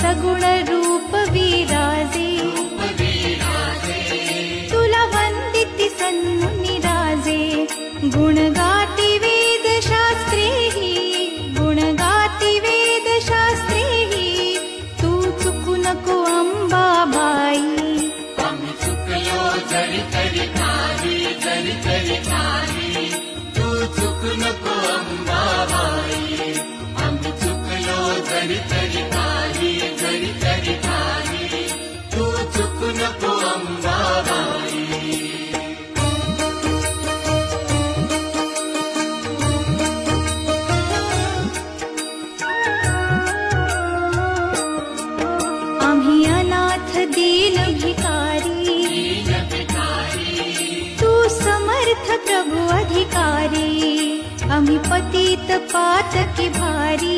सगुण रूप विराजे तुला वंदित सन्मुनि राजे गुण गाती वेद शास्त्रेहि गुण गाती वेद शास्त्रेहि तू चुकू नको अंबाबाई आम्ही चुकलो जरी तरी काही तू चुकू नको अंबाबाई आम्ही चुकलो जरी तरी काही तू चुकू नको अंबाबाई आम्ही अनाथ दीन भिकारी तू समर्थ प्रभु अधिकारी आम्ही पतित पातकी भारी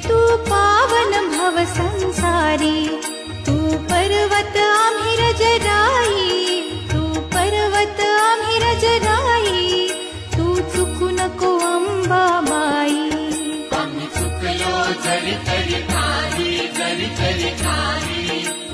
तू पावन भव संसारी तू पर्वत आम्ही रजराई तू पर्वत आम्ही रजराई तू चुकू नको अंबाबाई आम्ही चुकलो जरी तरी काही